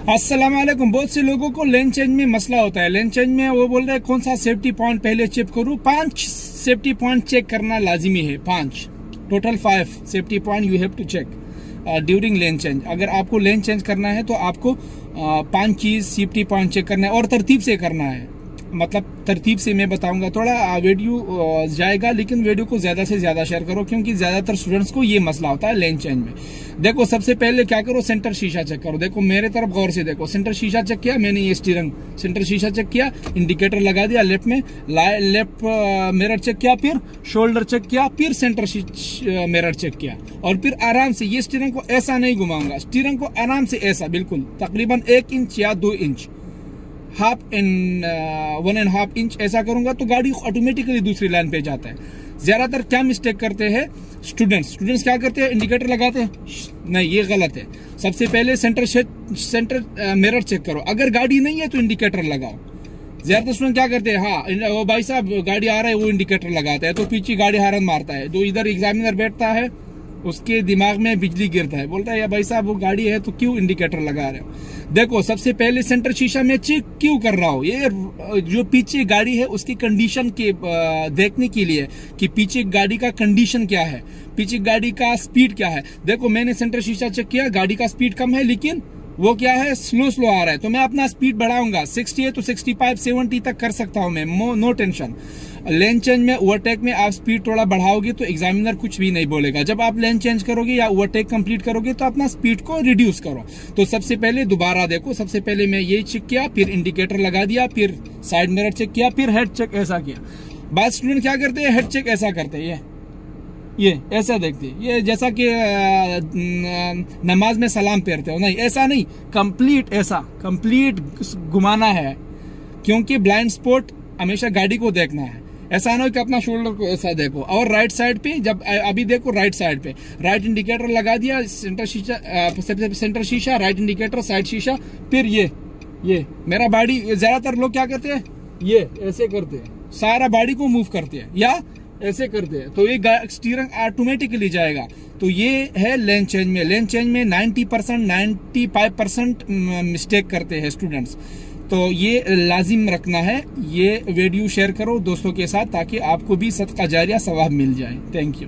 अस्सलाम वालेकुम। बहुत से लोगों को लेन चेंज में मसला होता है। लेन चेंज में वो बोल रहे हैं कौन सा सेफ्टी पॉइंट पहले चेक करूं। 5 सेफ्टी पॉइंट चेक करना लाजिमी है। 5 total 5 safety point you have to check during lane change. अगर आपको लेन चेंज करना है तो आपको 5 चीज सेफ्टी पॉइंट चेक करना है और तरतीब से करना है। मतलब तरतीब से मैं बताऊंगा, थोड़ा वीडियो जाएगा लेकिन वीडियो को ज्यादा से ज्यादा शेयर करो क्योंकि ज्यादातर स्टूडेंट्स को ये मसला होता है लेन चेंज में। देखो सबसे पहले क्या करो, सेंटर शीशा चेक करो। देखो मेरे तरफ गौर से देखो, सेंटर शीशा चेक किया मैंने, ये स्टीयरिंग सेंटर शीशा चेक किया, इंडिकेटर लगा दिया लेफ्ट में, लेफ्ट मिरर चेक किया, फिर शोल्डर चेक किया, फिर सेंटर मिरर चेक किया और फिर आराम से ये स्टीयरिंग को ऐसा नहीं घुमाऊंगा, स्टीयरिंग को आराम से ऐसा बिल्कुल तकरीबन 1 इंच या 2 इंच 1.5 इंच ऐसा करूंगा तो गाड़ी ऑटोमेटिकली दूसरी लाइन पे जाता है। ज्यादातर क्या मिस्टेक करते हैं स्टूडेंट्स क्या करते हैं, इंडिकेटर लगाते हैं, नहीं ये गलत है। सबसे पहले सेंटर मिरर चेक करो। अगर गाड़ी नहीं है तो इंडिकेटर लगाओ। ज्यादातर स्टूडेंट क्या करते हैं, हाँ वो भाई साहब गाड़ी आ रहा है वो इंडिकेटर लगाता है तो पीछे गाड़ी हारन मारता है। जो इधर एग्जामिनर बैठता है उसके दिमाग में बिजली गिरता है, बोलता है या भाई साहब वो गाड़ी है तो क्यों इंडिकेटर लगा रहे हो। देखो सबसे पहले सेंटर शीशा में चेक क्यों कर रहा हूं, ये जो पीछे गाड़ी है उसकी कंडीशन के देखने के लिए कि पीछे गाड़ी का कंडीशन क्या है, पीछे गाड़ी का स्पीड क्या है। देखो मैंने सेंटर शीशा चेक किया, गाड़ी का स्पीड कम है लेकिन वो क्या है स्लो आ रहा है तो मैं अपना स्पीड बढ़ाऊंगा। 60 है तो 65 70 तक कर सकता हूं मैं, नो टेंशन। लेन चेंज में ओवरटेक में आप स्पीड थोड़ा बढ़ाओगे तो एग्जामिनर कुछ भी नहीं बोलेगा। जब आप लेन चेंज करोगे या ओवरटेक कंप्लीट करोगे तो अपना स्पीड को रिड्यूस करो। तो सबसे पहले दोबारा देखो, सबसे पहले मैं ये चेक किया, फिर इंडिकेटर लगा दिया, फिर साइड मिरर चेक किया, फिर हेड चेक ऐसा किया। बाद स्टूडेंट क्या करते हैं, हेड चेक ऐसा करते हैं, ये ऐसा देखते हैं, ये जैसा कि नमाज में सलाम फेरते हो, नहीं ऐसा नहीं, कंप्लीट घुमाना है क्योंकि ब्लाइंड स्पॉट हमेशा गाड़ी को देखना है। ऐसा ना हो कि अपना शोल्डर को ऐसा देखो। और राइट साइड पे जब अभी देखो, राइट साइड पे राइट इंडिकेटर लगा दिया, सेंटर शीशा राइट इंडिकेटर साइड शीशा, फिर ये मेरा बॉडी। ज्यादातर लोग क्या करते हैं, ये ऐसे करते हैं, सारा बॉडी को मूव करते हैं या ऐसे करते हैं तो ये स्टीयरिंग ऑटोमेटिकली जाएगा। तो ये है लेन चेंज में। लेन चेंज में 90% 95% मिस्टेक करते हैं स्टूडेंट्स, तो ये लाजिम रखना है। ये वीडियो शेयर करो दोस्तों के साथ ताकि आपको भी सदका जारिया सवाब मिल जाए। Thank you.